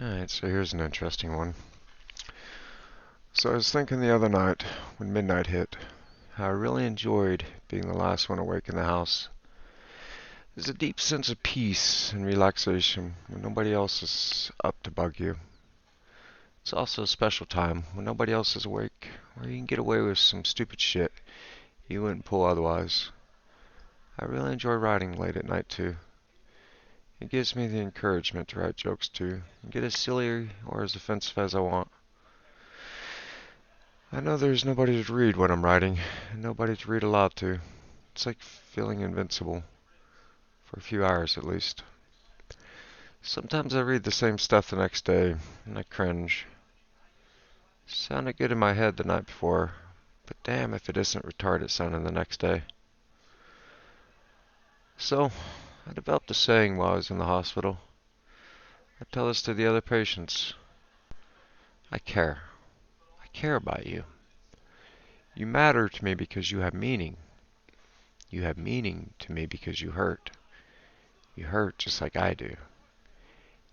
Alright, so here's an interesting one. So I was thinking the other night, when midnight hit, how I really enjoyed being the last one awake in the house. There's a deep sense of peace and relaxation when nobody else is up to bug you. It's also a special time when nobody else is awake, where you can get away with some stupid shit you wouldn't pull otherwise. I really enjoy writing late at night too. It gives me the encouragement to write jokes too, and get as silly or as offensive as I want. I know there's nobody to read what I'm writing, and nobody to read aloud to. It's like feeling invincible, for a few hours at least. Sometimes I read the same stuff the next day, and I cringe. Sounded good in my head the night before, but damn if it isn't retarded sounding the next day. So, I developed a saying while I was in the hospital. I tell this to the other patients. I care. I care about you. You matter to me because you have meaning. You have meaning to me because you hurt. You hurt just like I do.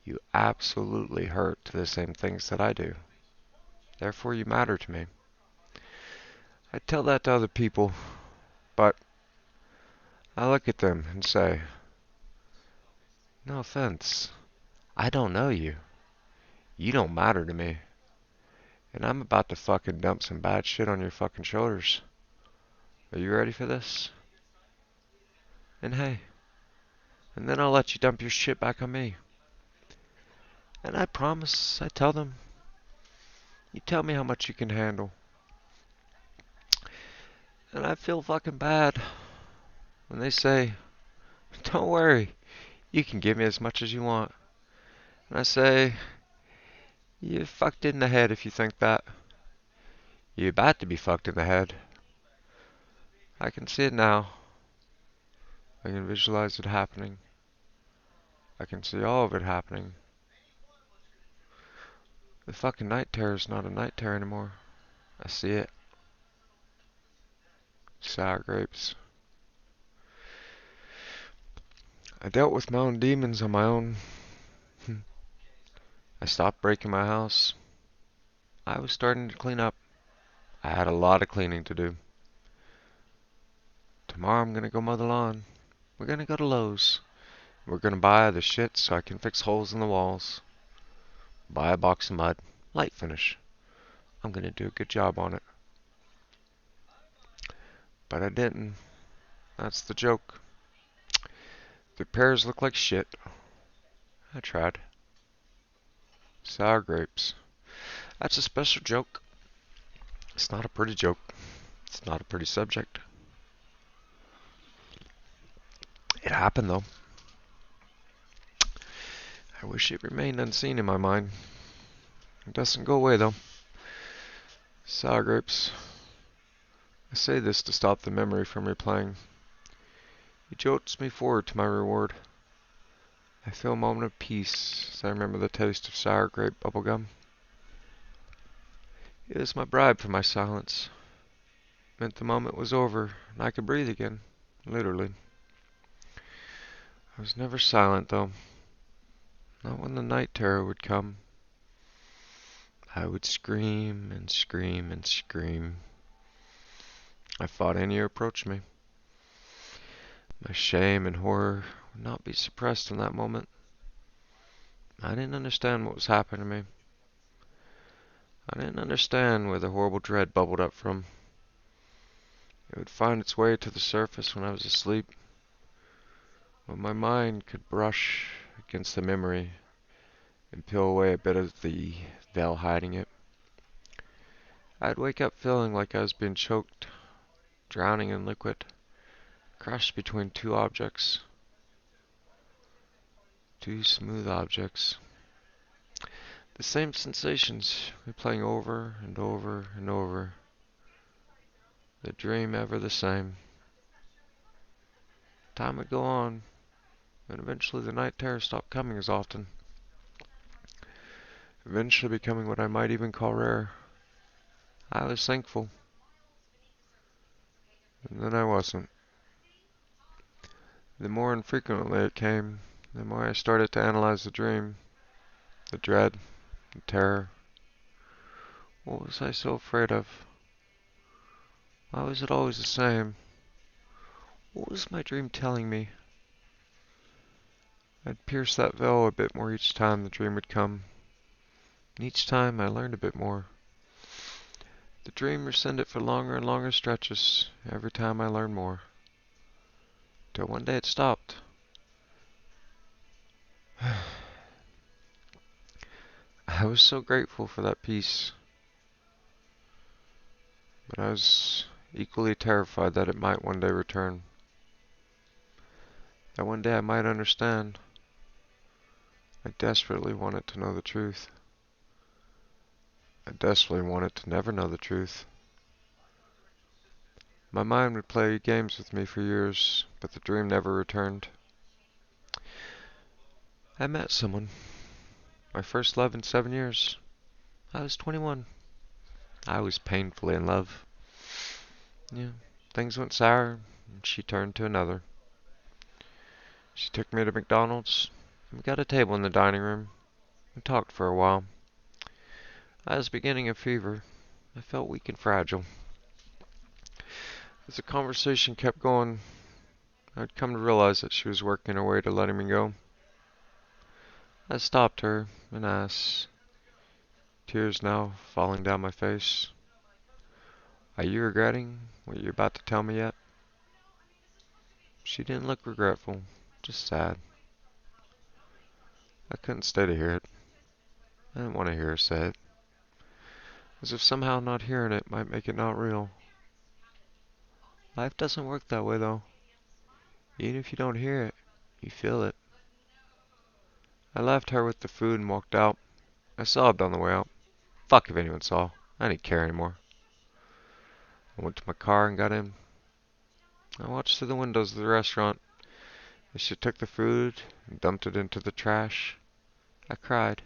You absolutely hurt the same things that I do. Therefore, you matter to me. I tell that to other people, but I look at them and say, no offense, I don't know you. You don't matter to me. And I'm about to fucking dump some bad shit on your fucking shoulders. Are you ready for this? And hey, and then I'll let you dump your shit back on me. And I promise, I tell them, you tell me how much you can handle. And I feel fucking bad when they say, don't worry, you can give me as much as you want. And I say, you're fucked in the head if you think that. You're about to be fucked in the head. I can see it now. I can visualize it happening. I can see all of it happening. The fucking night terror is not a night terror anymore. I see it. Sour grapes. I dealt with my own demons on my own. I stopped breaking my house. I was starting to clean up. I had a lot of cleaning to do. Tomorrow I'm gonna go mow the lawn. We're gonna go to Lowe's. We're gonna buy the shit so I can fix holes in the walls. Buy a box of mud. Light finish. I'm gonna do a good job on it. But I didn't. That's the joke. The pears look like shit. I tried. Sour grapes. That's a special joke. It's not a pretty joke. It's not a pretty subject. It happened though. I wish it remained unseen in my mind. It doesn't go away though. Sour grapes. I say this to stop the memory from replaying. It jolts me forward to my reward. I feel a moment of peace as I remember the taste of sour grape bubblegum. It was my bribe for my silence. It meant the moment was over and I could breathe again. Literally. I was never silent though. Not when the night terror would come. I would scream and scream and scream. I fought any who approached me. My shame and horror would not be suppressed in that moment. I didn't understand what was happening to me. I didn't understand where the horrible dread bubbled up from. It would find its way to the surface when I was asleep, when my mind could brush against the memory and peel away a bit of the veil hiding it. I'd wake up feeling like I was being choked, drowning in liquid, crushed between two objects. Two smooth objects. The same sensations replaying over and over and over. The dream ever the same. Time would go on, and eventually the night terror stopped coming as often. Eventually becoming what I might even call rare. I was thankful. And then I wasn't. The more infrequently it came, the more I started to analyze the dream. The dread, the terror. What was I so afraid of? Why was it always the same? What was my dream telling me? I'd pierce that veil a bit more each time the dream would come, and each time I learned a bit more. The dream rescinded for longer and longer stretches, every time I learned more, till one day it stopped. I was so grateful for that peace, but I was equally terrified that it might one day return, that one day I might understand. I desperately wanted to know the truth. I desperately wanted to never know the truth. My mind would play games with me for years, but the dream never returned. I met someone, my first love in 7 years. I was 21. I was painfully in love. Yeah, things went sour, and she turned to another. She took me to McDonald's, and we got a table in the dining room, and talked for a while. I was beginning a fever. I felt weak and fragile. As the conversation kept going, I'd come to realize that she was working her way to letting me go. I stopped her and asked, tears now falling down my face, "Are you regretting what you're about to tell me yet?" She didn't look regretful, just sad. I couldn't stay to hear it. I didn't want to hear her say it, as if somehow not hearing it might make it not real. Life doesn't work that way, though. Even if you don't hear it, you feel it. I left her with the food and walked out. I sobbed on the way out. Fuck if anyone saw. I didn't care anymore. I went to my car and got in. I watched through the windows of the restaurant as she took the food and dumped it into the trash. I cried.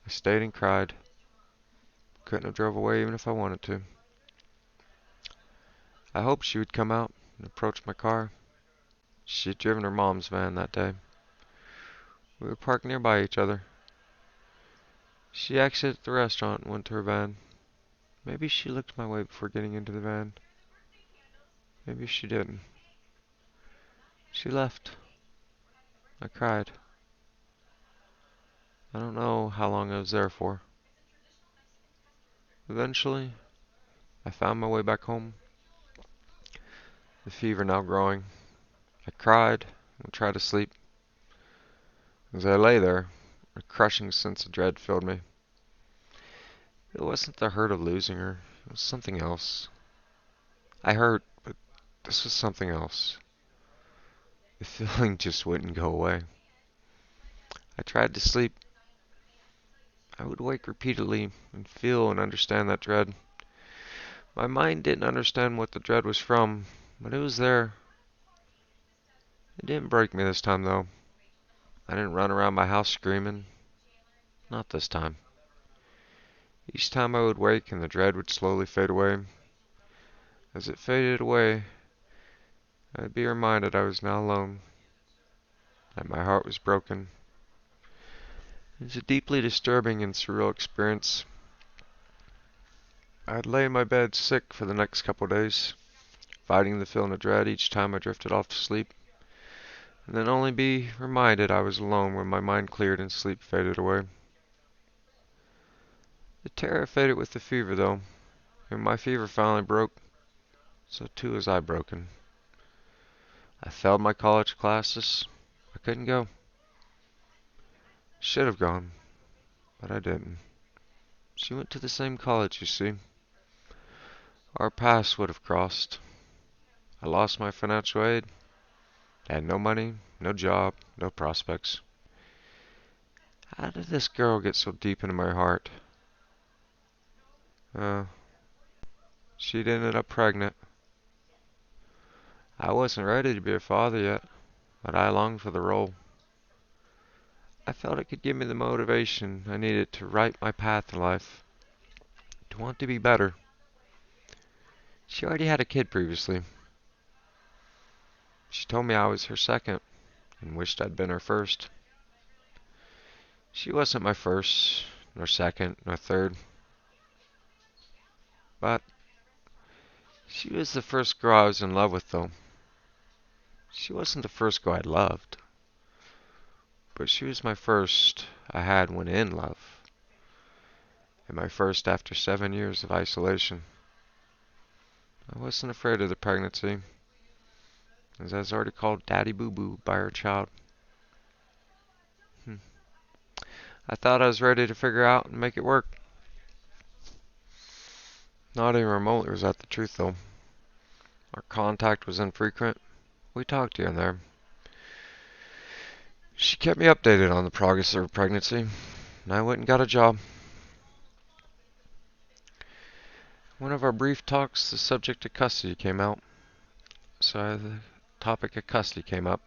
I stayed and cried. Couldn't have drove away even if I wanted to. I hoped she would come out and approach my car. She had driven her mom's van that day. We were parked nearby each other. She exited the restaurant and went to her van. Maybe she looked my way before getting into the van. Maybe she didn't. She left. I cried. I don't know how long I was there for. Eventually, I found my way back home. The fever now growing. I cried and tried to sleep. As I lay there, a crushing sense of dread filled me. It wasn't the hurt of losing her. It was something else. I hurt, but this was something else. The feeling just wouldn't go away. I tried to sleep. I would wake repeatedly and feel and understand that dread. My mind didn't understand what the dread was from, but it was there. It didn't break me this time, though. I didn't run around my house screaming. Not this time. Each time I would wake and the dread would slowly fade away. As it faded away, I would be reminded I was now alone, that my heart was broken. It was a deeply disturbing and surreal experience. I'd lay in my bed sick for the next couple days, fighting the feeling of dread each time I drifted off to sleep, and then only be reminded I was alone when my mind cleared and sleep faded away. The terror faded with the fever, though, and when my fever finally broke, so too was I broken. I failed my college classes. I couldn't go. Should have gone, but I didn't. She went to the same college, you see. Our paths would have crossed. I lost my financial aid. I had no money, no job, no prospects. How did this girl get so deep into my heart? Uh, she'd ended up pregnant. I wasn't ready to be a father yet, but I longed for the role. I felt it could give me the motivation I needed to right my path in life, to want to be better. She already had a kid previously. She told me I was her second, and wished I'd been her first. She wasn't my first, nor second, nor third, but she was the first girl I was in love with, though. She wasn't the first girl I loved, but she was my first I had when in love, and my first after 7 years of isolation. I wasn't afraid of the pregnancy, as I was already called Daddy Boo Boo by her child. Hmm. I thought I was ready to figure out and make it work. Not even remotely was that the truth, though. Our contact was infrequent. We talked here and there. She kept me updated on the progress of her pregnancy, and I went and got a job. One of our brief talks, the subject of custody came out. The topic of custody came up.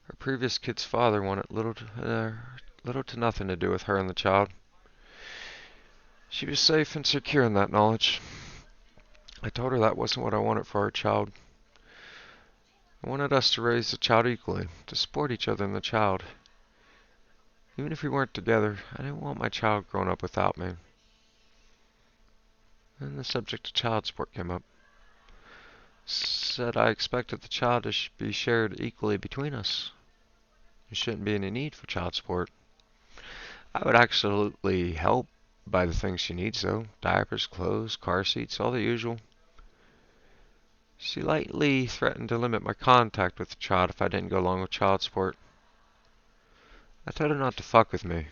Her previous kid's father wanted little to nothing to do with her and the child. She was safe and secure in that knowledge. I told her that wasn't what I wanted for our child. I wanted us to raise the child equally, to support each other and the child. Even if we weren't together, I didn't want my child growing up without me. Then the subject of child support came up. Said I expected the child to be shared equally between us. There shouldn't be any need for child support. I would absolutely help buy the things she needs, though. Diapers, clothes, car seats, all the usual. She lightly threatened to limit my contact with the child if I didn't go along with child support. I told her not to fuck with me.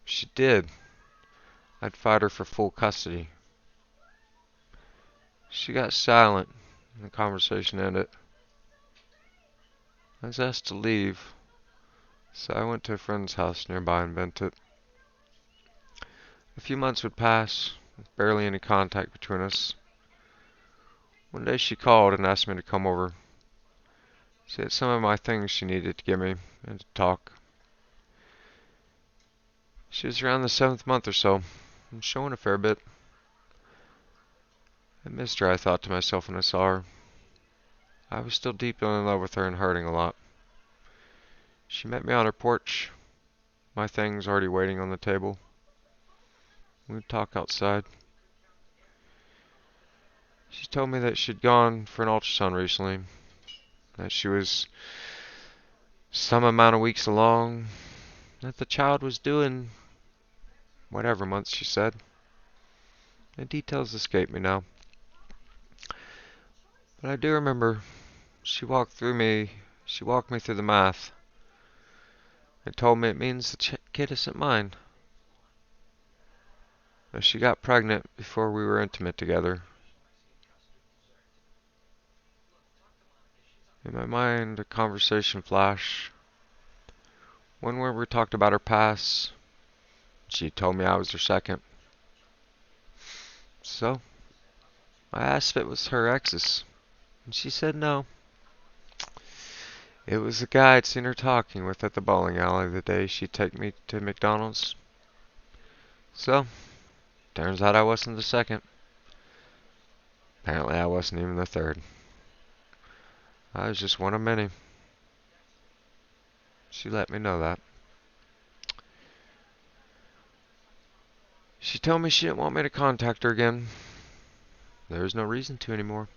If she did, I'd fight her for full custody. She got silent, and the conversation ended. I was asked to leave, so I went to a friend's house nearby and vented. A few months would pass, with barely any contact between us. One day she called and asked me to come over. She had some of my things she needed to give me, and to talk. She was around the 7th month or so, and showing a fair bit. I missed her, I thought to myself when I saw her. I was still deeply in love with her and hurting a lot. She met me on her porch, my things already waiting on the table. We'd talk outside. She told me that she'd gone for an ultrasound recently, that she was some amount of weeks along, that the child was doing whatever months she said. The details escape me now. But I do remember she walked me through the math and told me it means the kid isn't mine. That she got pregnant before we were intimate together. In my mind, a conversation flashed. One where we talked about her past. She told me I was her second. So, I asked if it was her ex's, and she said no. It was the guy I'd seen her talking with at the bowling alley the day she'd take me to McDonald's. So, turns out I wasn't the second. Apparently I wasn't even the third. I was just one of many. She let me know that. She told me she didn't want me to contact her again. There was no reason to anymore.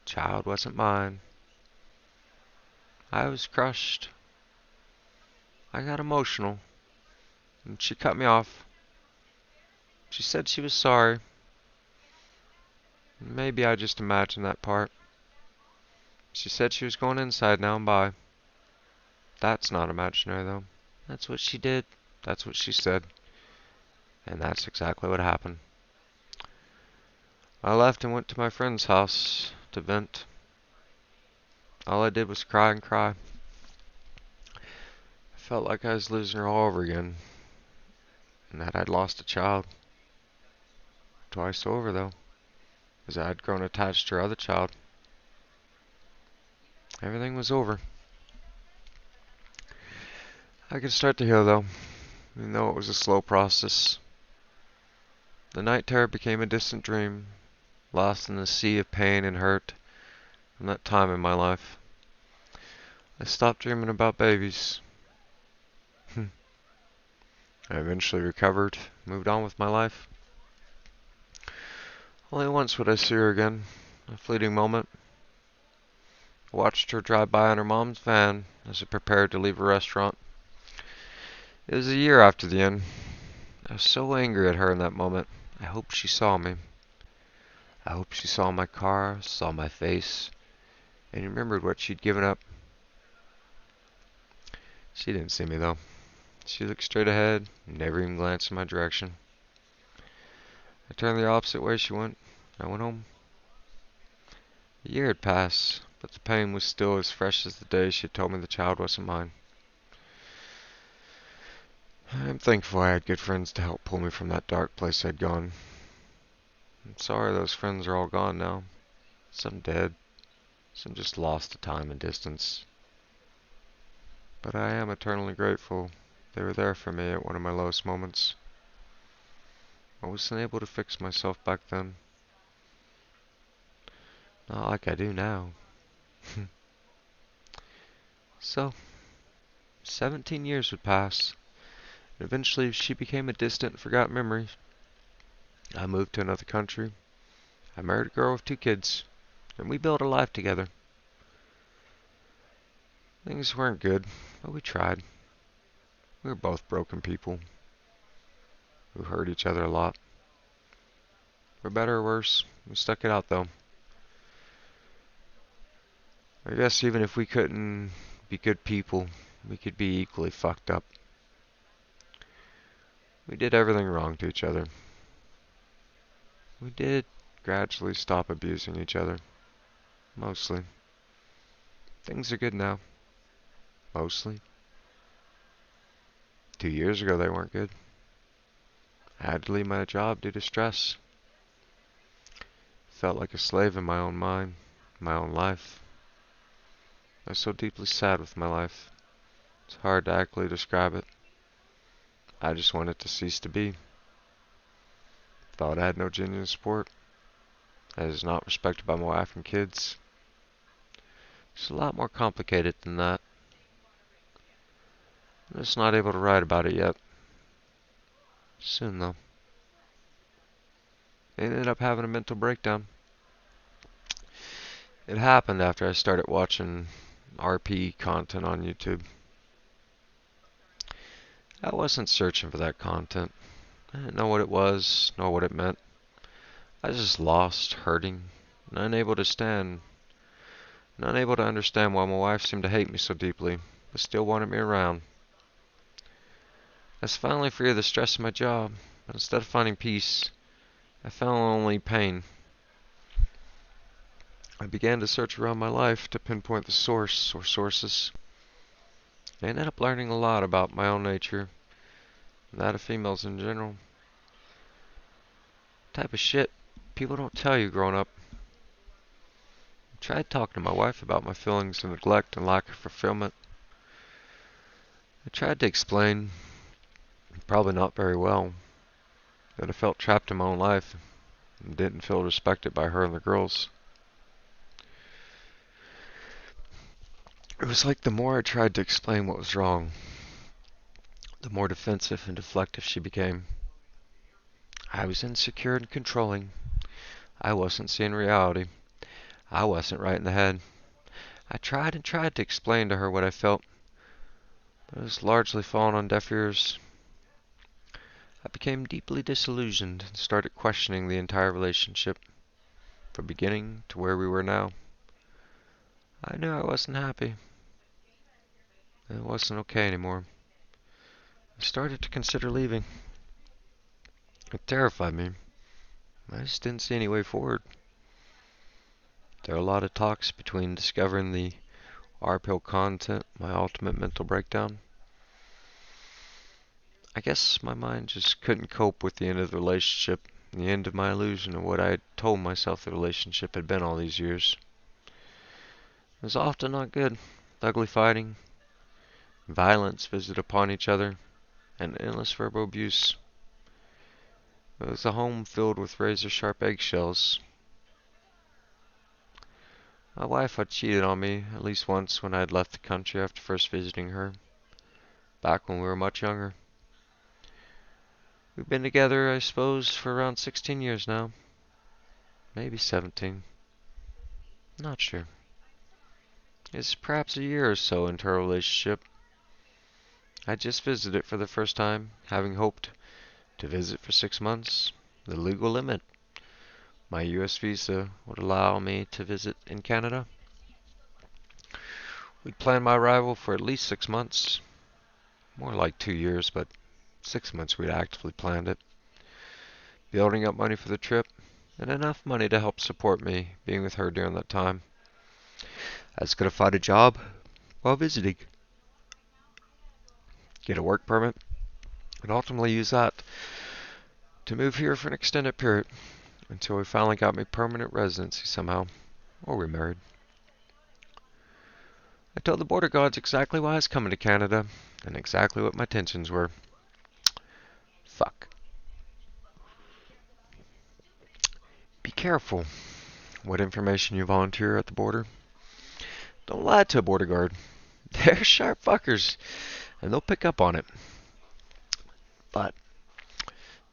Child wasn't mine. I was crushed. I got emotional, and she cut me off. She said she was sorry. Maybe I just imagined that part. She said she was going inside now and bye. That's not imaginary, though. That's what she did. That's what she said. And that's exactly what happened. I left and went to my friend's house to vent. All I did was cry and cry. I felt like I was losing her all over again, and that I'd lost a child. Twice over, though, as I had grown attached to her other child. Everything was over. I could start to heal, though, even though it was a slow process. The night terror became a distant dream, lost in the sea of pain and hurt from that time in my life. I stopped dreaming about babies. I eventually recovered, moved on with my life. Only once would I see her again. A fleeting moment. I watched her drive by in her mom's van as it prepared to leave a restaurant. It was a year after the end. I was so angry at her in that moment. I hoped she saw me. I hoped she saw my car, saw my face, and remembered what she'd given up. She didn't see me though. She looked straight ahead, never even glanced in my direction. I turned the opposite way she went. I went home. A year had passed, but the pain was still as fresh as the day she had told me the child wasn't mine. I'm thankful I had good friends to help pull me from that dark place I'd gone. I'm sorry those friends are all gone now. Some dead, some just lost to time and distance. But I am eternally grateful they were there for me at one of my lowest moments. I wasn't able to fix myself back then. Not like I do now. So, 17 years would pass, and eventually she became a distant, forgotten memory. I moved to another country. I married a girl with 2 kids, and we built a life together. Things weren't good, but we tried. We were both broken people who hurt each other a lot. For better or worse, we stuck it out though. I guess even if we couldn't be good people, we could be equally fucked up. We did everything wrong to each other. We did gradually stop abusing each other. Mostly. Things are good now. Mostly. 2 years ago they weren't good. I had to leave my job due to stress. Felt like a slave in my own mind, my own life. I was so deeply sad with my life. It's hard to accurately describe it. I just wanted it to cease to be. Thought I had no genuine support. I was not respected by my wife and kids. It's a lot more complicated than that. I'm just not able to write about it yet. Soon though. I ended up having a mental breakdown. It happened after I started watching RP content on YouTube. I wasn't searching for that content. I didn't know what it was, nor what it meant. I was just lost, hurting, and unable to stand, and unable to understand why my wife seemed to hate me so deeply, but still wanted me around. I was finally free of the stress of my job, but instead of finding peace, I found only pain. I began to search around my life to pinpoint the source or sources. I ended up learning a lot about my own nature, and that of females in general. Type of shit people don't tell you growing up. I tried talking to my wife about my feelings of neglect and lack of fulfillment. I tried to explain, probably not very well, that I felt trapped in my own life and didn't feel respected by her and the girls. It was like the more I tried to explain what was wrong, the more defensive and deflective she became. I was insecure and controlling. I wasn't seeing reality. I wasn't right in the head. I tried and tried to explain to her what I felt, but it was largely falling on deaf ears. I became deeply disillusioned and started questioning the entire relationship, from beginning to where we were now. I knew I wasn't happy. It wasn't okay anymore. I started to consider leaving. It terrified me. I just didn't see any way forward. There were a lot of talks between discovering the R-pill content, my ultimate mental breakdown. I guess my mind just couldn't cope with the end of the relationship, the end of my illusion of what I had told myself the relationship had been all these years. It was often not good. Ugly fighting, violence visited upon each other, and endless verbal abuse. It was a home filled with razor-sharp eggshells. My wife had cheated on me at least once when I had left the country after first visiting her, back when we were much younger. We've been together, I suppose, for around 16 years now. Maybe 17. Not sure. It's perhaps a year or so into our relationship. I just visited for the first time, having hoped to visit for 6 months, the legal limit. My US visa would allow me to visit in Canada. We'd planned my arrival for at least 6 months. More like 2 years, but 6 months we'd actively planned it. Building up money for the trip, and enough money to help support me being with her during that time. I was going to find a job while visiting, get a work permit, and ultimately use that to move here for an extended period until we finally got me permanent residency somehow, or we married. I told the border guards exactly why I was coming to Canada and exactly what my intentions were. Fuck. Be careful what information you volunteer at the border. Don't lie to a border guard. They're sharp fuckers, and they'll pick up on it. But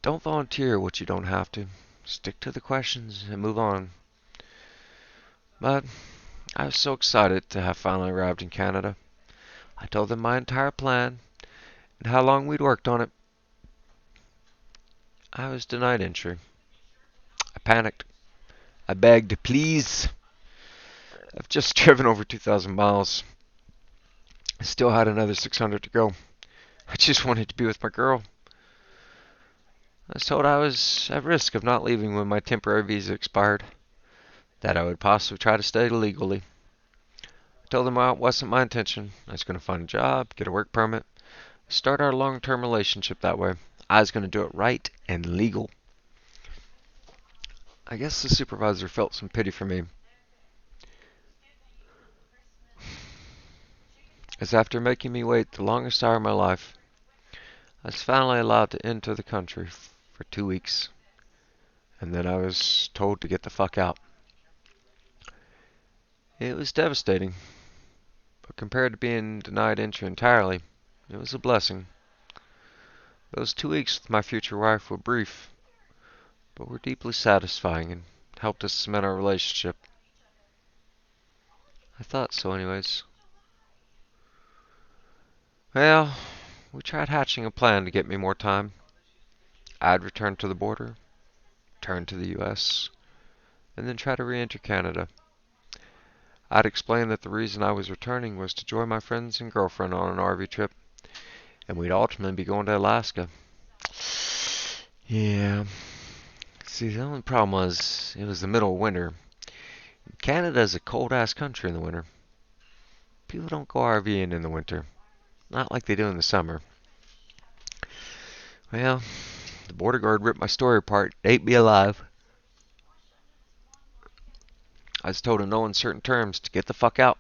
don't volunteer what you don't have to. Stick to the questions and move on. But I was so excited to have finally arrived in Canada. I told them my entire plan and how long we'd worked on it. I was denied entry. I panicked. I begged, please. I've just driven over 2,000 miles. I still had another 600 to go. I just wanted to be with my girl. I was told I was at risk of not leaving when my temporary visa expired, that I would possibly try to stay legally. I told them it wasn't my intention. I was going to find a job, get a work permit, start our long-term relationship that way. I was going to do it right and legal. I guess the supervisor felt some pity for me, as after making me wait the longest hour of my life, I was finally allowed to enter the country for 2 weeks, and then I was told to get the fuck out. It was devastating, but compared to being denied entry entirely, it was a blessing. Those 2 weeks with my future wife were brief, but were deeply satisfying and helped us cement our relationship. I thought so anyways. Well, we tried hatching a plan to get me more time. I'd return to the border, return to the US, and then try to re-enter Canada. I'd explained that the reason I was returning was to join my friends and girlfriend on an RV trip, and we'd ultimately be going to Alaska. Yeah. See, the only problem was, it was the middle of winter. Canada's a cold-ass country in the winter. People don't go RVing in the winter. Not like they do in the summer. Well, the border guard ripped my story apart, ate me alive. I was told in no uncertain terms to get the fuck out,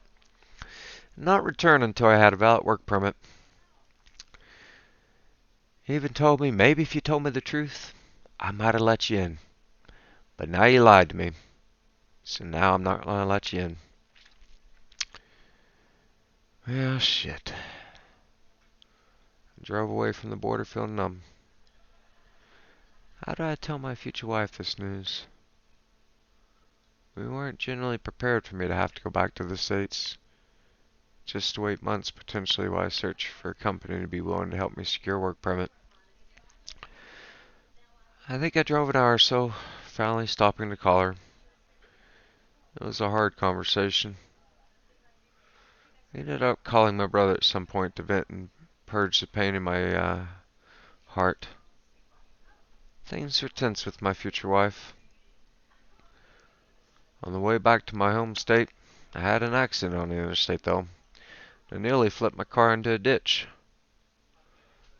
and not return until I had a valid work permit. He even told me maybe if you told me the truth, I might have let you in. But now you lied to me, so now I'm not gonna let you in. Well, shit. I drove away from the border feeling numb. How do I tell my future wife this news? We weren't generally prepared for me to have to go back to the States, just to wait months potentially while I search for a company to be willing to help me secure a work permit. I think I drove an hour or so, finally stopping to call her. It was a hard conversation. I ended up calling my brother at some point to vent and purge the pain in my heart. Things were tense with my future wife. On the way back to my home state, I had an accident on the interstate though. I nearly flipped my car into a ditch.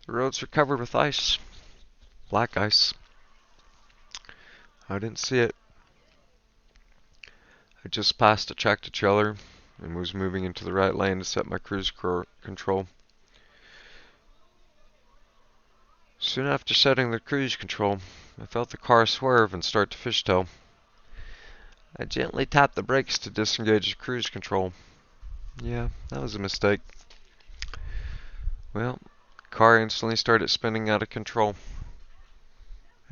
The roads were covered with ice. Black ice. I didn't see it. I just passed a tractor trailer and was moving into the right lane to set my cruise control. Soon after setting the cruise control, I felt the car swerve and start to fishtail. I gently tapped the brakes to disengage the cruise control. Yeah, that was a mistake. Well, the car instantly started spinning out of control.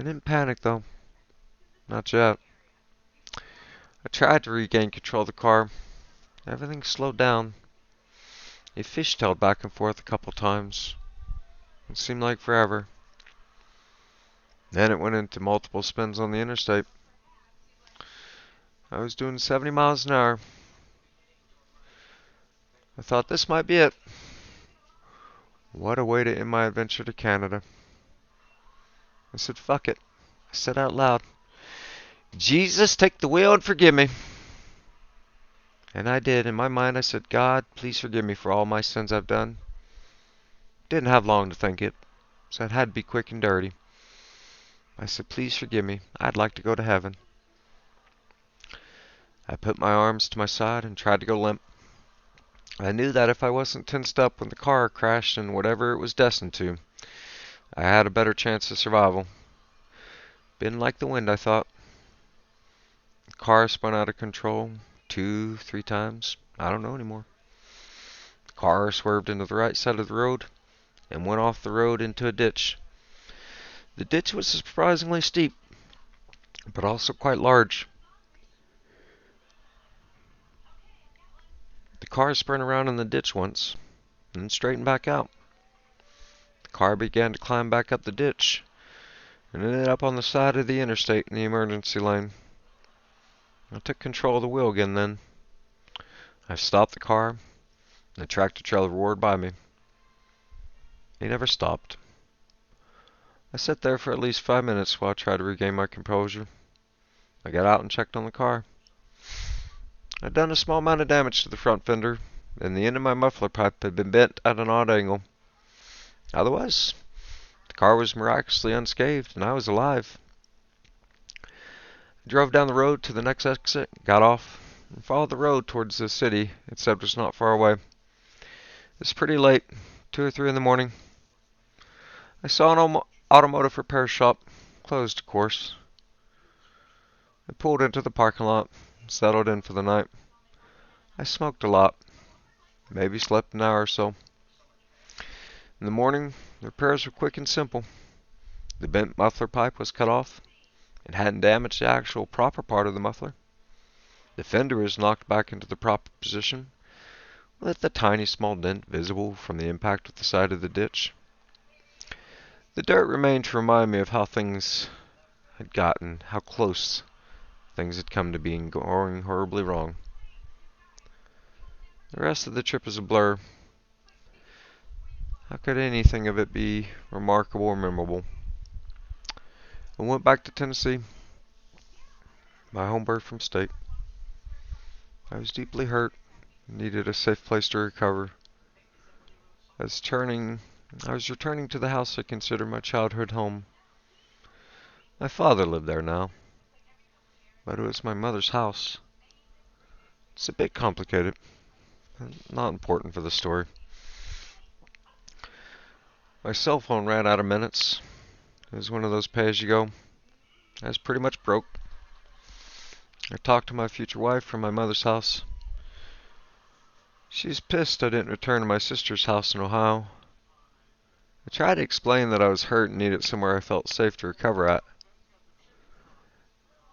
I didn't panic though. Not yet. I tried to regain control of the car. Everything slowed down. It fishtailed back and forth a couple times. It seemed like forever. Then it went into multiple spins on the interstate. I was doing 70 miles an hour. I thought this might be it. What a way to end my adventure to Canada. I said, fuck it. I said out loud, Jesus, take the wheel and forgive me. And I did. In my mind, I said, God, please forgive me for all my sins I've done. Didn't have long to think it, so it had to be quick and dirty. I said, please forgive me. I'd like to go to heaven. I put my arms to my side and tried to go limp. I knew that if I wasn't tensed up when the car crashed in whatever it was destined to, I had a better chance of survival. Been like the wind, I thought. The car spun out of control 2, 3 times. I don't know anymore. The car swerved into the right side of the road and went off the road into a ditch. The ditch was surprisingly steep, but also quite large. The car spun around in the ditch once, and then straightened back out. The car began to climb back up the ditch, and ended up on the side of the interstate in the emergency lane. I took control of the wheel again then. I stopped the car, and the tractor trailer roared by me. He never stopped. I sat there for at least 5 minutes while I tried to regain my composure. I got out and checked on the car. I'd done a small amount of damage to the front fender, and the end of my muffler pipe had been bent at an odd angle. Otherwise, the car was miraculously unscathed, and I was alive. I drove down the road to the next exit, got off, and followed the road towards the city, except it was not far away. It was pretty late, 2 or 3 in the morning. I saw an automotive repair shop, closed of course. I pulled into the parking lot, settled in for the night. I smoked a lot, maybe slept an hour or so. In the morning, the repairs were quick and simple. The bent muffler pipe was cut off. It hadn't damaged the actual proper part of the muffler. The fender was knocked back into the proper position, with a tiny small dent visible from the impact with the side of the ditch. The dirt remained to remind me of how things had gotten, how close things had come to being going horribly wrong. The rest of the trip is a blur. How could anything of it be remarkable or memorable? I went back to Tennessee, my home birth from state. I was deeply hurt, needed a safe place to recover. I was returning to the house I considered my childhood home. My father lived there now, but it was my mother's house. It's a bit complicated, not important for the story. My cell phone ran out of minutes. It was one of those pay-as-you-go. I was pretty much broke. I talked to my future wife from my mother's house. She was pissed I didn't return to my sister's house in Ohio. I tried to explain that I was hurt and needed somewhere I felt safe to recover at.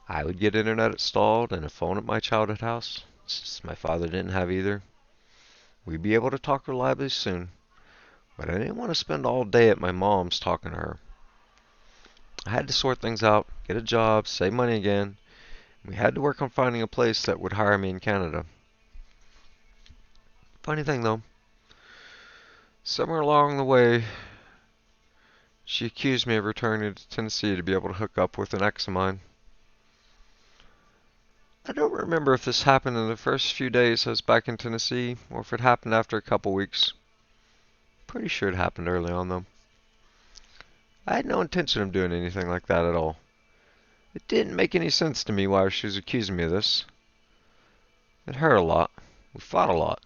I would get internet installed and a phone at my childhood house, since my father didn't have either. We'd be able to talk reliably soon, but I didn't want to spend all day at my mom's talking to her. I had to sort things out, get a job, save money again. We had to work on finding a place that would hire me in Canada. Funny thing though, somewhere along the way, she accused me of returning to Tennessee to be able to hook up with an ex of mine. I don't remember if this happened in the first few days I was back in Tennessee, or if it happened after a couple weeks. Pretty sure it happened early on though. I had no intention of doing anything like that at all. It didn't make any sense to me why she was accusing me of this. It hurt a lot. We fought a lot.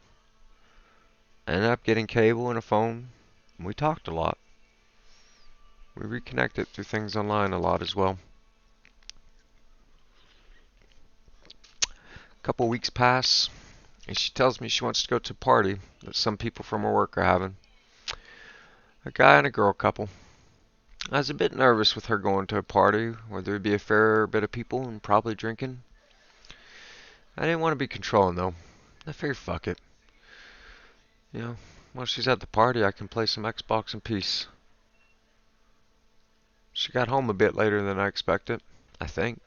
I ended up getting cable and a phone, and we talked a lot. We reconnected through things online a lot as well. A couple weeks pass, and she tells me she wants to go to a party that some people from her work are having. A guy and a girl couple. I was a bit nervous with her going to a party where there would be a fair bit of people and probably drinking. I didn't want to be controlling though. I figured fuck it. You know, while she's at the party, I can play some Xbox in peace. She got home a bit later than I expected, I think.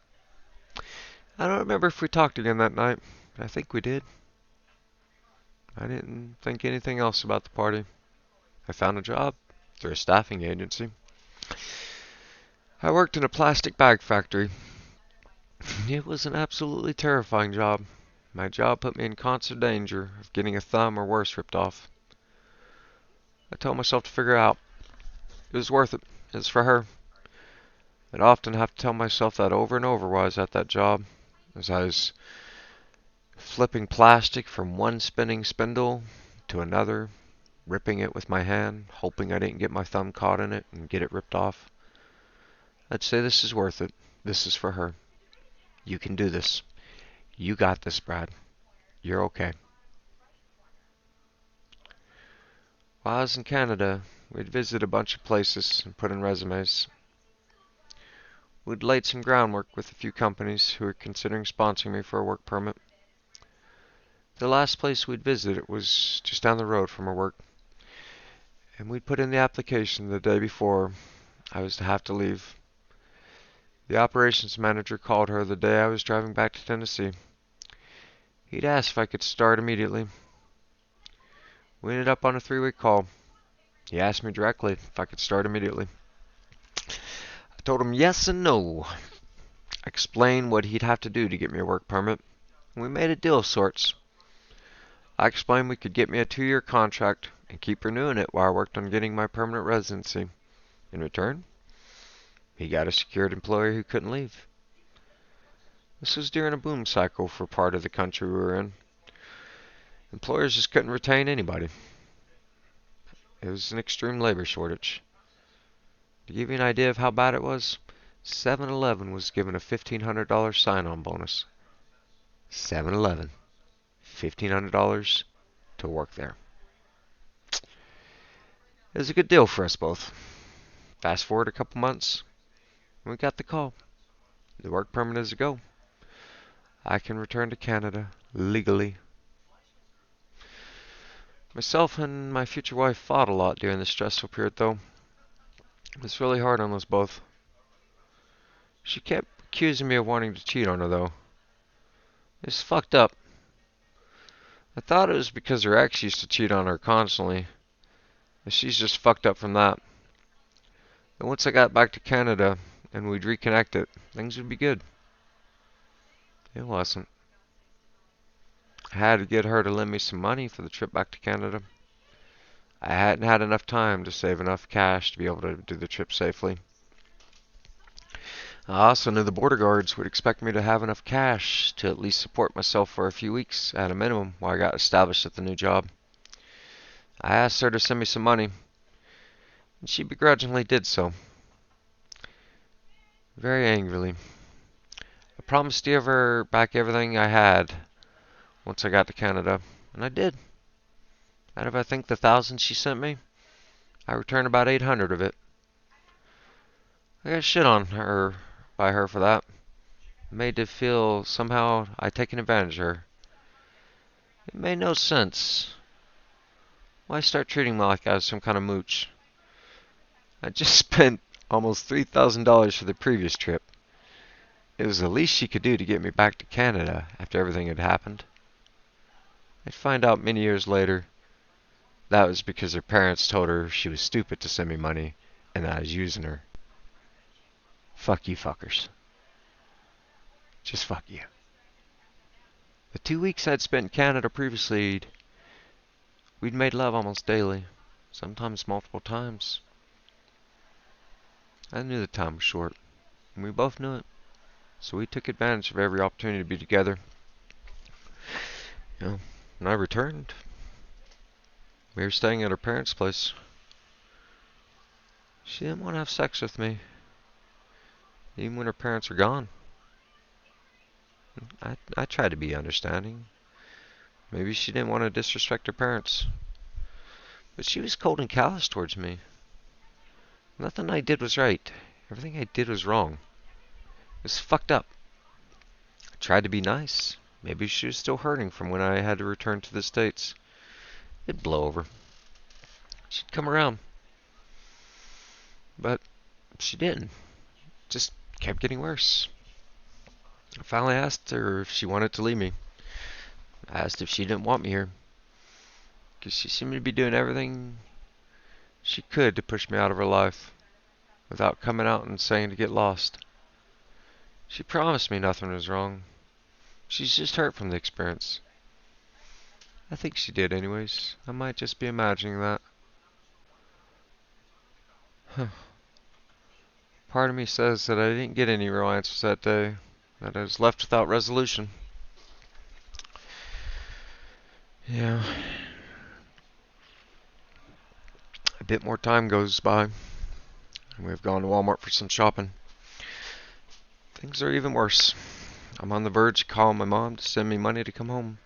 I don't remember if we talked again that night, but I think we did. I didn't think anything else about the party. I found a job through a staffing agency. I worked in a plastic bag factory. It was an absolutely terrifying job. My job put me in constant danger of getting a thumb or worse ripped off. I told myself to figure out it was worth it. It's for her. I'd often have to tell myself that over and over while I was at that job, as I was flipping plastic from one spinning spindle to another, ripping it with my hand, hoping I didn't get my thumb caught in it and get it ripped off. I'd say this is worth it. This is for her. You can do this. You got this, Brad. You're okay. While I was in Canada, we'd visited a bunch of places and put in resumes. We'd laid some groundwork with a few companies who were considering sponsoring me for a work permit. The last place we'd visited was just down the road from our work, and we'd put in the application the day before I was to have to leave. The operations manager called her the day I was driving back to Tennessee. He'd asked if I could start immediately. We ended up on a 3-week call. He asked me directly if I could start immediately. I told him yes and no. I explained what he'd have to do to get me a work permit. We made a deal of sorts. I explained we could get me a 2-year contract and keep renewing it while I worked on getting my permanent residency. In return, he got a secured employer who couldn't leave. This was during a boom cycle for part of the country we were in. Employers just couldn't retain anybody. It was an extreme labor shortage. To give you an idea of how bad it was, 7-Eleven was given a $1,500 sign-on bonus. 7-Eleven. $1,500 to work there. It was a good deal for us both. Fast forward a couple months, we got the call. The work permit is a go. I can return to Canada legally. Myself and my future wife fought a lot during this stressful period, though. It was really hard on us both. She kept accusing me of wanting to cheat on her, though. It's fucked up. I thought it was because her ex used to cheat on her constantly, and she's just fucked up from that. And once I got back to Canada and we'd reconnected, things would be good. It wasn't. I had to get her to lend me some money for the trip back to Canada. I hadn't had enough time to save enough cash to be able to do the trip safely. I also knew the border guards would expect me to have enough cash to at least support myself for a few weeks at a minimum while I got established at the new job. I asked her to send me some money, and she begrudgingly did so. Very angrily. I promised to give her back everything I had once I got to Canada, and I did. Out of I think the 1,000 she sent me, I returned about 800 of it. I got shit on her by her for that. Made to feel somehow I'd taken advantage of her. It made no sense. Why start treating me like I was some kind of mooch? I just spent almost $3,000 for the previous trip. It was the least she could do to get me back to Canada after everything had happened. I'd find out many years later that was because her parents told her she was stupid to send me money and that I was using her. Fuck you fuckers. Just fuck you. The 2 weeks I'd spent in Canada previously, we'd made love almost daily, sometimes multiple times. I knew the time was short, and we both knew it, so we took advantage of every opportunity to be together. When I returned, we were staying at her parents' place. She didn't want to have sex with me, even when her parents were gone. I tried to be understanding. Maybe she didn't want to disrespect her parents. But she was cold and callous towards me. Nothing I did was right. Everything I did was wrong. It was fucked up. I tried to be nice. Maybe she was still hurting from when I had to return to the States. It'd blow over. She'd come around. But she didn't. It just kept getting worse. I finally asked her if she wanted to leave me. I asked if she didn't want me here. Because she seemed to be doing everything she could to push me out of her life without coming out and saying to get lost. She promised me nothing was wrong. She's just hurt from the experience. I think she did anyways. I might just be imagining that. Huh. Part of me says that I didn't get any real answers that day. That I was left without resolution. Yeah. A bit more time goes by, and we've gone to Walmart for some shopping. Things are even worse. I'm on the verge of calling my mom to send me money to come home.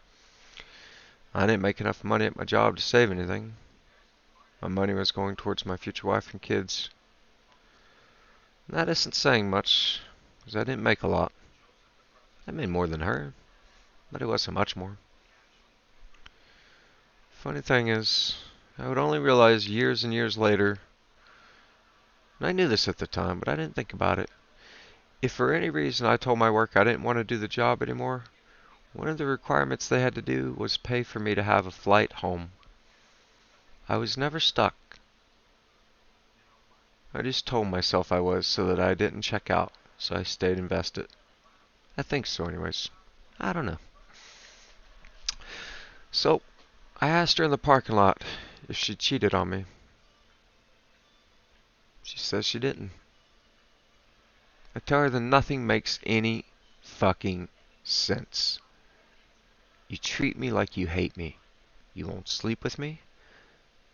I didn't make enough money at my job to save anything. My money was going towards my future wife and kids. And that isn't saying much, because I didn't make a lot. I made more than her, but it wasn't much more. Funny thing is, I would only realize years and years later, and I knew this at the time, but I didn't think about it. If for any reason I told my work I didn't want to do the job anymore, one of the requirements they had to do was pay for me to have a flight home. I was never stuck. I just told myself I was so that I didn't check out, so I stayed invested. I think so anyways. I don't know. So, I asked her in the parking lot if she cheated on me. She says she didn't. I tell her that nothing makes any fucking sense. You treat me like you hate me. You won't sleep with me.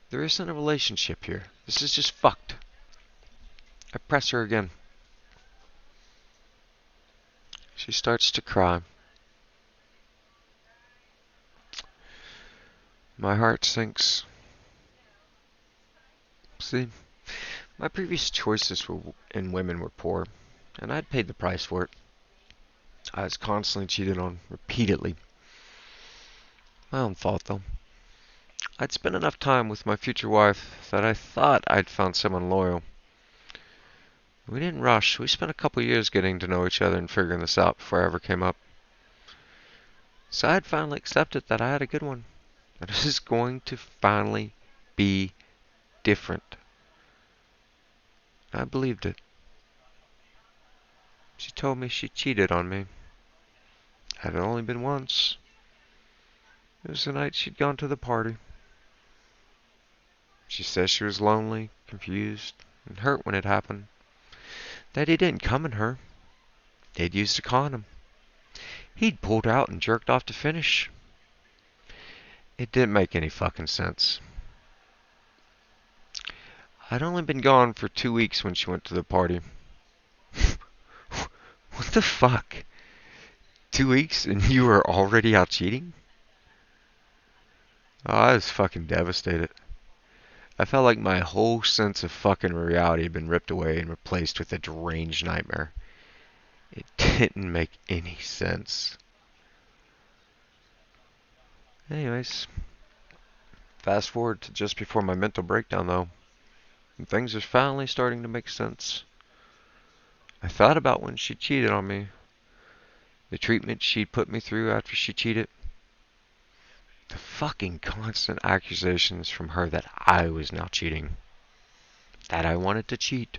There isn't a relationship here. This is just fucked. I press her again. She starts to cry. My heart sinks. See, my previous choices in women were poor, and I'd paid the price for it. I was constantly cheated on, repeatedly. My own fault, though. I'd spent enough time with my future wife that I thought I'd found someone loyal. We didn't rush. We spent a couple years getting to know each other and figuring this out before I ever came up. So I'd finally accepted that I had a good one. That this is going to finally be different. I believed it. She told me she cheated on me. Had it only been once. It was the night she'd gone to the party. She says she was lonely, confused, and hurt when it happened. That he didn't come in her. They'd used a condom. He'd pulled out and jerked off to finish. It didn't make any fucking sense. I'd only been gone for 2 weeks when she went to the party. What the fuck? 2 weeks and you were already out cheating? Oh, I was fucking devastated. I felt like my whole sense of fucking reality had been ripped away and replaced with a deranged nightmare. It didn't make any sense. Anyways, fast forward to just before my mental breakdown though, and things are finally starting to make sense. I thought about when she cheated on me, the treatment she'd put me through after she cheated, the fucking constant accusations from her that I was now cheating, that I wanted to cheat,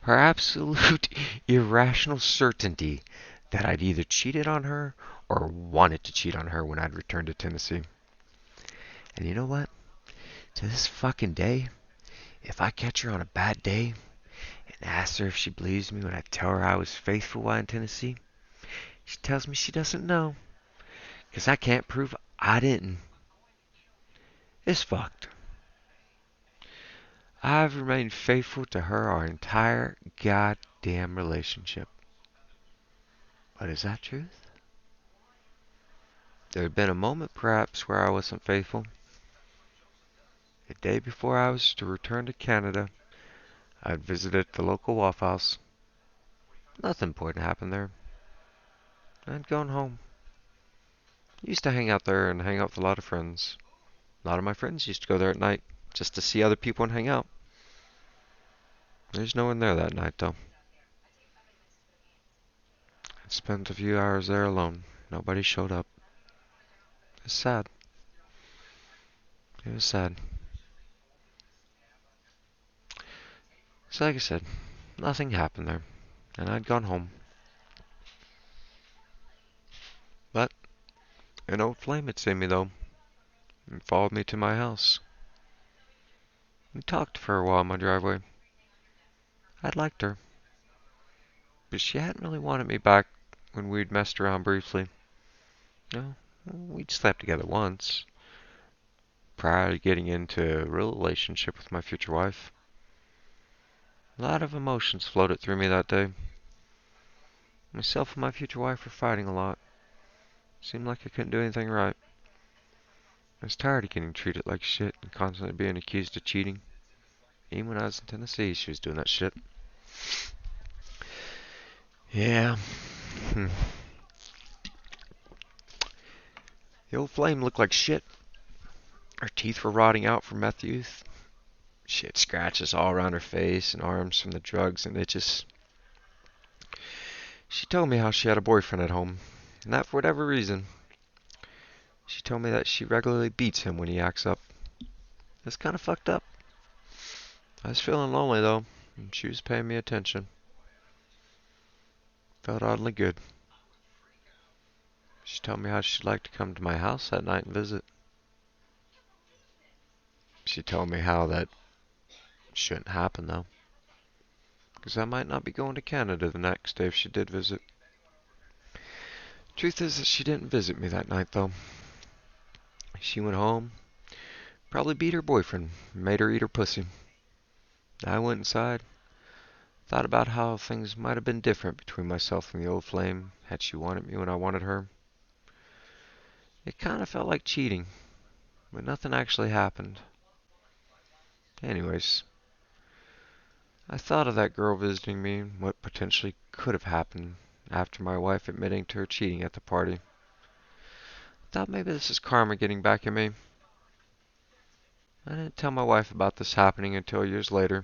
her absolute irrational certainty that I'd either cheated on her or wanted to cheat on her when I'd returned to Tennessee. And you know what? To this fucking day, if I catch her on a bad day and ask her if she believes me when I tell her I was faithful while in Tennessee, she tells me she doesn't know, 'cause I can't prove I didn't. It's fucked. I've remained faithful to her our entire goddamn relationship. But is that truth? There had been a moment, perhaps, where I wasn't faithful. The day before I was to return to Canada, I'd visited the local Waffle House. Nothing important happened there. I'd gone home. Used to hang out there and hang out with a lot of friends. A lot of my friends used to go there at night just to see other people and hang out. There's no one there that night, though. I spent a few hours there alone. Nobody showed up. It was sad. It was sad. So like I said, nothing happened there, and I'd gone home. But an old flame had seen me, though, and followed me to my house. We talked for a while in my driveway. I'd liked her, but she hadn't really wanted me back when we'd messed around briefly. No, we'd slept together once, prior to getting into a real relationship with my future wife. A lot of emotions floated through me that day. Myself and my future wife were fighting a lot. Seemed like I couldn't do anything right. I was tired of getting treated like shit and constantly being accused of cheating. Even when I was in Tennessee, she was doing that shit. Yeah. The old flame looked like shit. Her teeth were rotting out from meth use. She had scratches all around her face and arms from the drugs and itches. She told me how she had a boyfriend at home, and that for whatever reason. She told me that she regularly beats him when he acts up. It's kind of fucked up. I was feeling lonely though, and she was paying me attention. Felt oddly good. She told me how she'd like to come to my house that night and visit. She told me how that shouldn't happen though, because I might not be going to Canada the next day if she did visit. Truth is that she didn't visit me that night though. She went home, probably beat her boyfriend, made her eat her pussy. I went inside, thought about how things might have been different between myself and the old flame had she wanted me when I wanted her. It kind of felt like cheating, but nothing actually happened. Anyways, I thought of that girl visiting me and what potentially could have happened after my wife admitting to her cheating at the party. Thought maybe this is karma getting back at me. I didn't tell my wife about this happening until years later.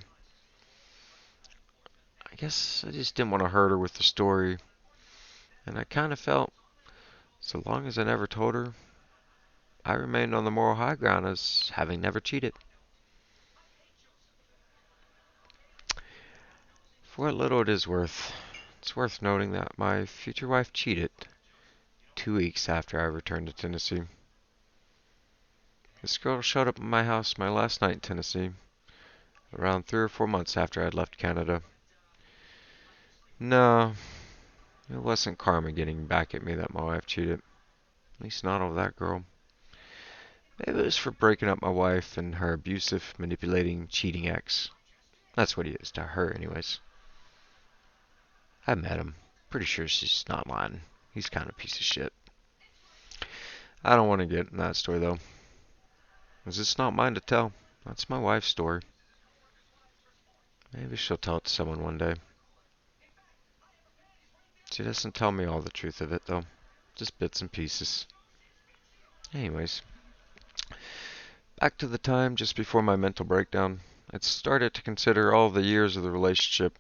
I guess I just didn't want to hurt her with the story, and I kind of felt, so long as I never told her, I remained on the moral high ground as having never cheated. For what little it is worth, it's worth noting that my future wife cheated 2 weeks after I returned to Tennessee. This girl showed up at my house my last night in Tennessee, around 3 or 4 months after I'd left Canada. No, it wasn't karma getting back at me that my wife cheated. At least not over that girl. Maybe it was for breaking up my wife and her abusive, manipulating, cheating ex. That's what he is, to her anyways. I met him. Pretty sure she's not lying. He's kind of a piece of shit. I don't want to get in that story though, because it's not mine to tell. That's my wife's story. Maybe she'll tell it to someone one day. She doesn't tell me all the truth of it though. Just bits and pieces. Anyways, back to the time just before my mental breakdown. I'd started to consider all the years of the relationship,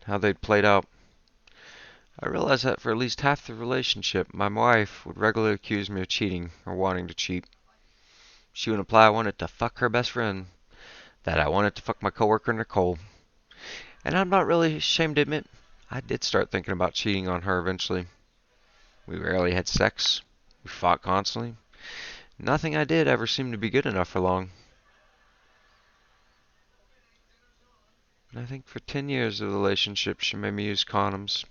how they'd played out. I realized that for at least half the relationship, my wife would regularly accuse me of cheating or wanting to cheat. She would imply I wanted to fuck her best friend, that I wanted to fuck my coworker Nicole. And I'm not really ashamed to admit, I did start thinking about cheating on her eventually. We rarely had sex. We fought constantly. Nothing I did ever seemed to be good enough for long. And I think for 10 years of the relationship, she made me use condoms.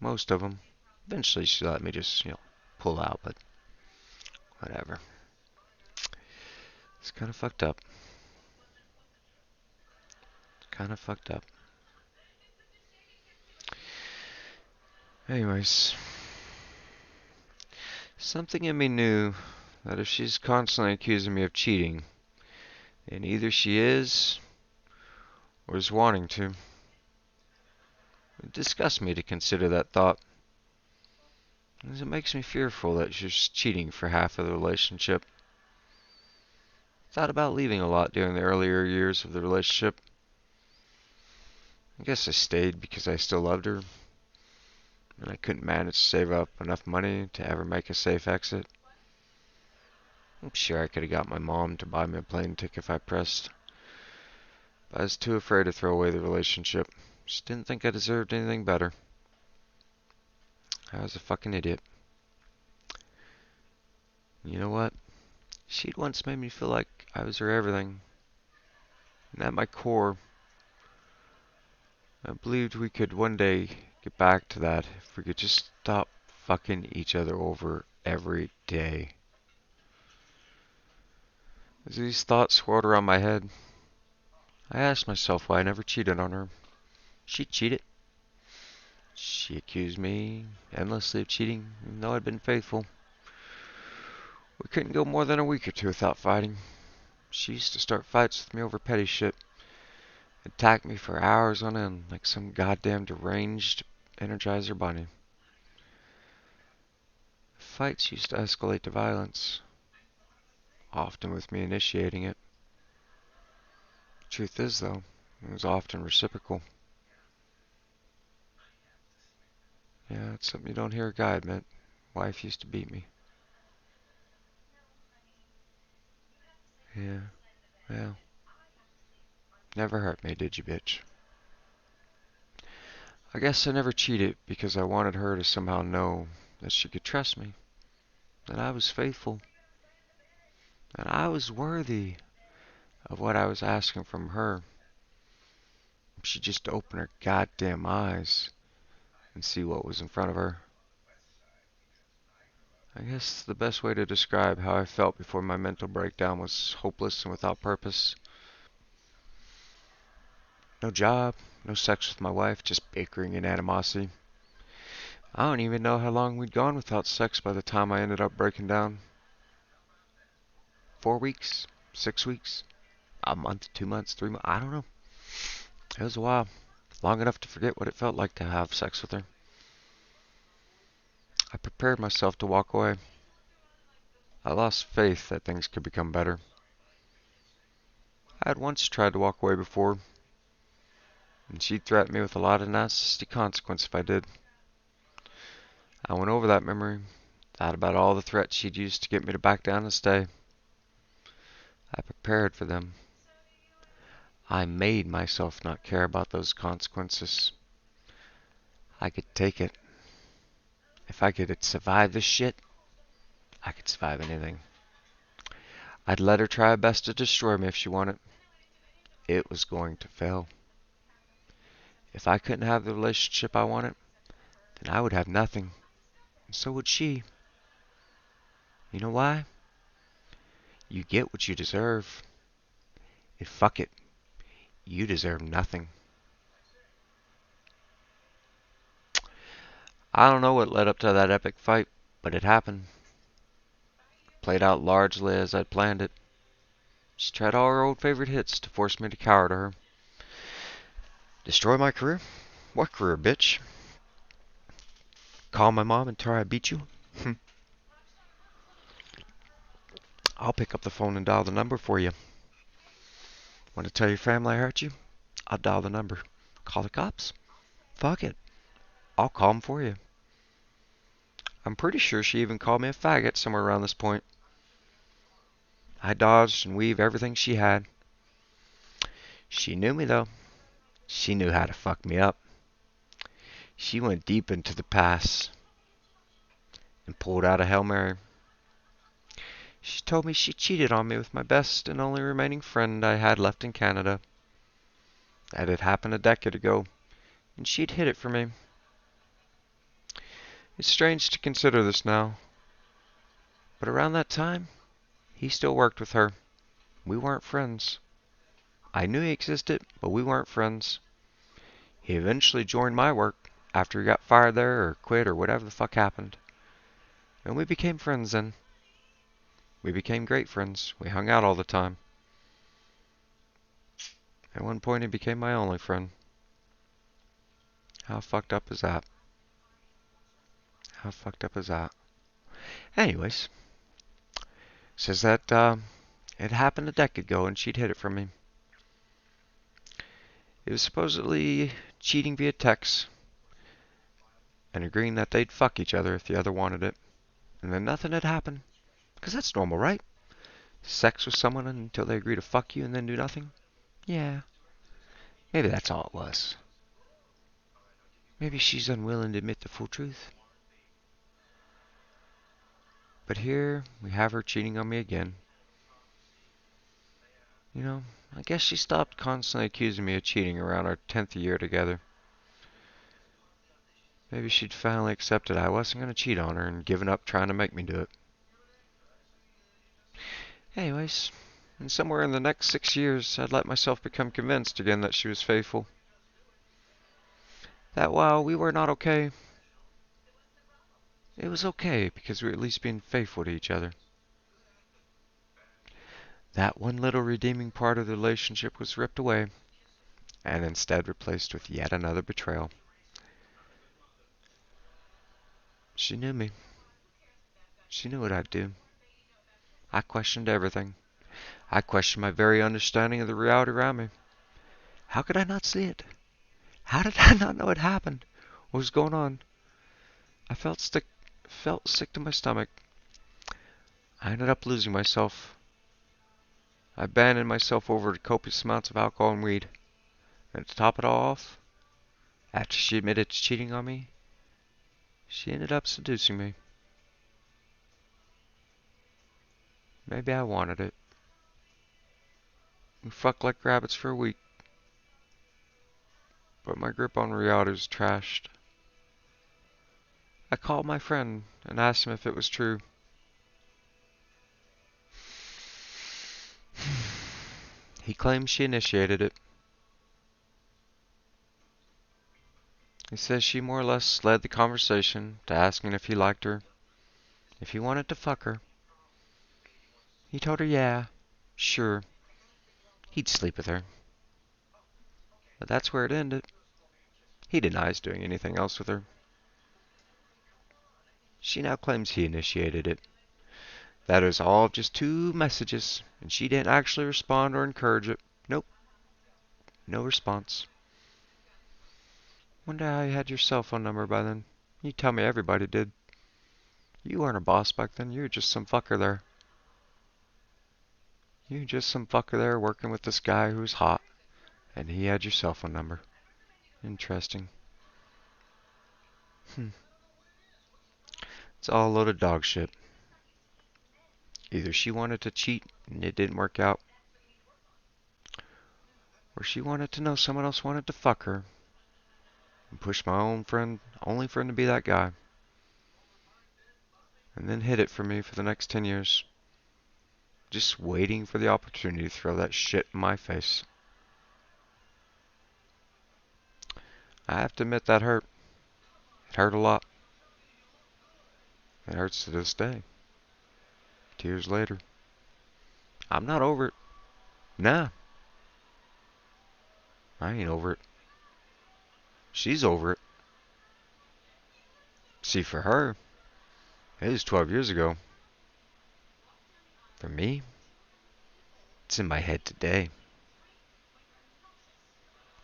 Most of them. Eventually, she let me just, pull out, but whatever. It's kind of fucked up. It's kind of fucked up. Anyways, something in me knew that if she's constantly accusing me of cheating, then either she is, or just wanting to. It disgusts me to consider that thought, as it makes me fearful that she's cheating for half of the relationship. Thought about leaving a lot during the earlier years of the relationship. I guess I stayed because I still loved her, and I couldn't manage to save up enough money to ever make a safe exit. I'm sure I could have got my mom to buy me a plane ticket if I pressed, but I was too afraid to throw away the relationship. Just didn't think I deserved anything better. I was a fucking idiot. You know what? She'd once made me feel like I was her everything. And at my core, I believed we could one day get back to that if we could just stop fucking each other over every day. As these thoughts swirled around my head, I asked myself why I never cheated on her. She cheated. She accused me endlessly of cheating, even though I'd been faithful. We couldn't go more than a week or two without fighting. She used to start fights with me over petty shit, attack me for hours on end like some goddamn deranged Energizer bunny. Fights used to escalate to violence, often with me initiating it. Truth is, though, it was often reciprocal. Yeah, it's something you don't hear a guy admit. Wife used to beat me. Yeah, well, never hurt me, did you, bitch? I guess I never cheated because I wanted her to somehow know that she could trust me, that I was faithful, that I was worthy of what I was asking from her. She just opened her goddamn eyes and see what was in front of her. I guess the best way to describe how I felt before my mental breakdown was hopeless and without purpose. No job, no sex with my wife, just bickering and animosity. I don't even know how long we'd gone without sex by the time I ended up breaking down. 4 weeks? 6 weeks? A month? 2 months? 3 months? I don't know. It was a while. Long enough to forget what it felt like to have sex with her. I prepared myself to walk away. I lost faith that things could become better. I had once tried to walk away before, and she threatened me with a lot of nasty consequence if I did. I went over that memory, thought about all the threats she'd used to get me to back down and stay. I prepared for them. I made myself not care about those consequences. I could take it. If I could survive this shit, I could survive anything. I'd let her try her best to destroy me if she wanted. It was going to fail. If I couldn't have the relationship I wanted, then I would have nothing. And so would she. You know why? You get what you deserve. And fuck it. You deserve nothing. I don't know what led up to that epic fight, but it happened. Played out largely as I'd planned it. She tried all her old favorite hits to force me to cower to her. Destroy my career? What career, bitch? Call my mom and tell her I beat you? I'll pick up the phone and dial the number for you. Want to tell your family I hurt you? I'll dial the number. Call the cops? Fuck it. I'll call them for you. I'm pretty sure she even called me a faggot somewhere around this point. I dodged and weaved everything she had. She knew me, though. She knew how to fuck me up. She went deep into the past and pulled out a Hail Mary. She told me she cheated on me with my best and only remaining friend I had left in Canada. That had happened a decade ago, and she'd hid it from me. It's strange to consider this now, but around that time, he still worked with her. We weren't friends. I knew he existed, but we weren't friends. He eventually joined my work after he got fired there or quit or whatever the fuck happened. And we became friends then. We became great friends. We hung out all the time. At one point, he became my only friend. How fucked up is that? How fucked up is that? Anyways, says that it happened a decade ago and she'd hid it from me. It was supposedly cheating via text and agreeing that they'd fuck each other if the other wanted it. And then nothing had happened. Because that's normal, right? Sex with someone until they agree to fuck you and then do nothing? Yeah, maybe that's all it was. Maybe she's unwilling to admit the full truth. But here we have her cheating on me again. You know, I guess she stopped constantly accusing me of cheating around our 10th year together. Maybe she'd finally accepted I wasn't going to cheat on her and given up trying to make me do it. Anyways, and somewhere in the next 6 years, I'd let myself become convinced again that she was faithful. That while we were not okay, it was okay because we were at least being faithful to each other. That one little redeeming part of the relationship was ripped away and instead replaced with yet another betrayal. She knew me. She knew what I'd do. I questioned everything. I questioned my very understanding of the reality around me. How could I not see it? How did I not know it happened? What was going on? I felt sick to my stomach. I ended up losing myself. I abandoned myself over to copious amounts of alcohol and weed. And to top it all off, after she admitted to cheating on me, she ended up seducing me. Maybe I wanted it. We fucked like rabbits for a week. But my grip on reality was trashed. I called my friend and asked him if it was true. He claims she initiated it. He says she more or less led the conversation to asking if he liked her, if he wanted to fuck her. He told her yeah, sure, he'd sleep with her. But that's where it ended. He denies doing anything else with her. She now claims he initiated it. That it was all just 2 messages, and she didn't actually respond or encourage it. Nope, no response. Wonder how you had your cell phone number by then. You tell me everybody did. You weren't a boss back then, you were just some fucker there. You were just some fucker there working with this guy who was hot, and he had your cell phone number. Interesting. It's all a load of dog shit. Either she wanted to cheat and it didn't work out, or she wanted to know someone else wanted to fuck her and push my only friend to be that guy, and then hid it from me for the next 10 years, just waiting for the opportunity to throw that shit in my face. I have to admit that hurt. It hurt a lot. It hurts to this day. Years later. I'm not over it. Nah, I ain't over it. She's over it. See, for her, it was 12 years ago. For me, it's in my head today.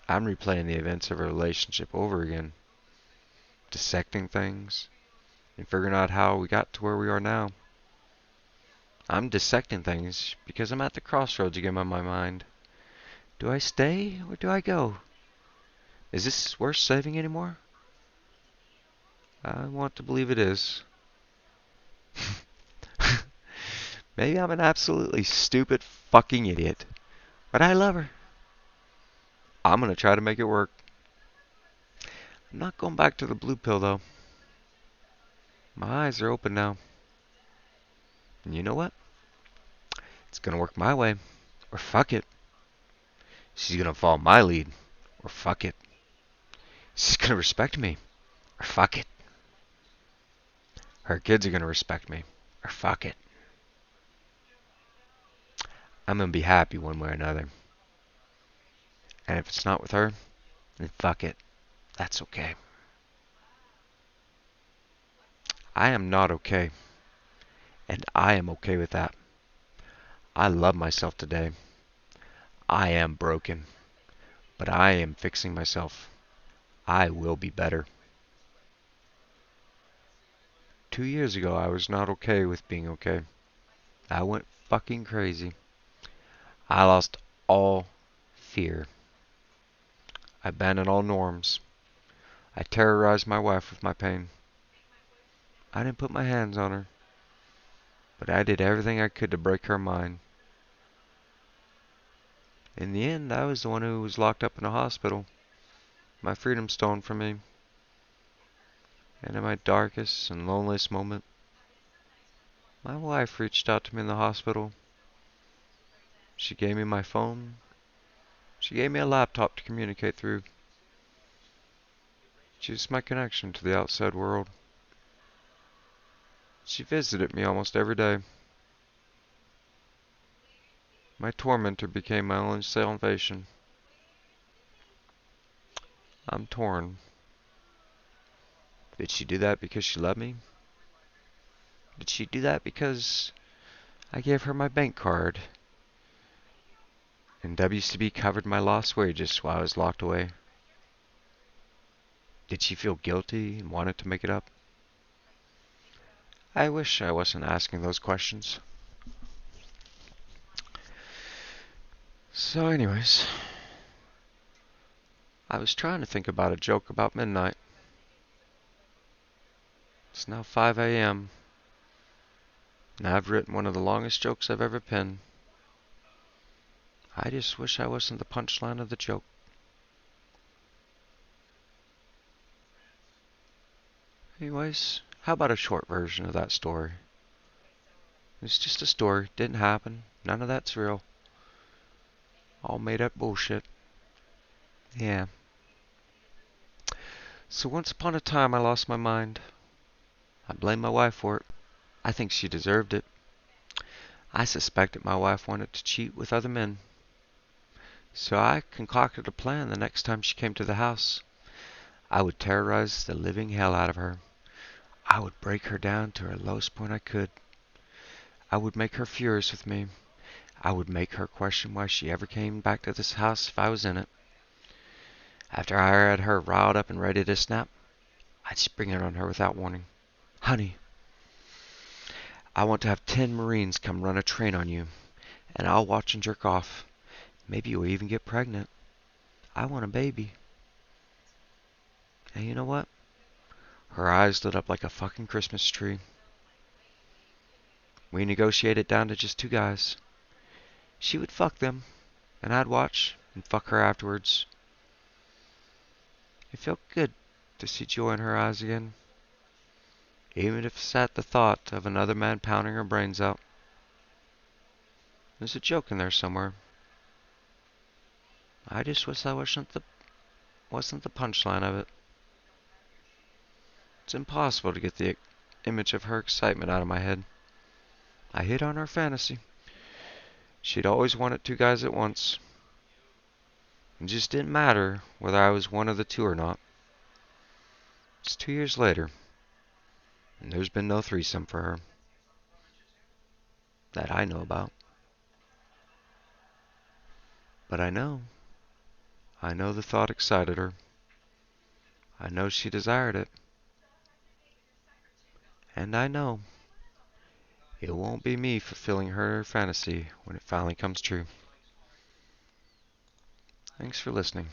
I'm replaying the events of a relationship over again, dissecting things, and figuring out how we got to where we are now. I'm dissecting things because I'm at the crossroads again in my mind. Do I stay or do I go? Is this worth saving anymore? I want to believe it is. Maybe I'm an absolutely stupid fucking idiot, but I love her. I'm gonna try to make it work. I'm not going back to the blue pill though. My eyes are open now. And you know what? It's gonna work my way, or fuck it. She's gonna follow my lead, or fuck it. She's gonna respect me, or fuck it. Her kids are gonna respect me, or fuck it. I'm gonna be happy one way or another. And if it's not with her, then fuck it. That's okay. I am not okay, and I am okay with that. I love myself today. I am broken, but I am fixing myself. I will be better. 2 years ago, I was not okay with being okay. I went fucking crazy. I lost all fear. I abandoned all norms. I terrorized my wife with my pain. I didn't put my hands on her, but I did everything I could to break her mind. In the end, I was the one who was locked up in a hospital. My freedom stolen from me. And in my darkest and loneliest moment, my wife reached out to me in the hospital. She gave me my phone. She gave me a laptop to communicate through. She was my connection to the outside world. She visited me almost every day. My tormentor became my only salvation. I'm torn. Did she do that because she loved me? Did she do that because I gave her my bank card and WCB covered my lost wages while I was locked away? Did she feel guilty and wanted to make it up? I wish I wasn't asking those questions. So anyways, I was trying to think about a joke about midnight. It's now 5 a.m. and I've written one of the longest jokes I've ever penned. I just wish I wasn't the punchline of the joke. Anyways, how about a short version of that story? It's just a story, didn't happen, none of that's real. All made up bullshit. Yeah. So once upon a time I lost my mind. I blame my wife for it. I think she deserved it. I suspected my wife wanted to cheat with other men. So I concocted a plan the next time she came to the house. I would terrorize the living hell out of her. I would break her down to her lowest point I could. I would make her furious with me. I would make her question why she ever came back to this house if I was in it. After I had her riled up and ready to snap, I'd spring it on her without warning. Honey, I want to have 10 Marines come run a train on you, and I'll watch and jerk off. Maybe you'll even get pregnant. I want a baby. And you know what? Her eyes lit up like a fucking Christmas tree. We negotiated down to just 2 guys. She would fuck them, and I'd watch and fuck her afterwards. It felt good to see joy in her eyes again, even if it's at the thought of another man pounding her brains out. There's a joke in there somewhere. I just wish I wasn't the punchline of it. It's impossible to get the image of her excitement out of my head. I hit on her fantasy. She'd always wanted 2 guys at once. It just didn't matter whether I was one of the two or not. It's 2 years later, and there's been no threesome for her. That I know about. But I know the thought excited her. I know she desired it. And I know it won't be me fulfilling her fantasy when it finally comes true. Thanks for listening.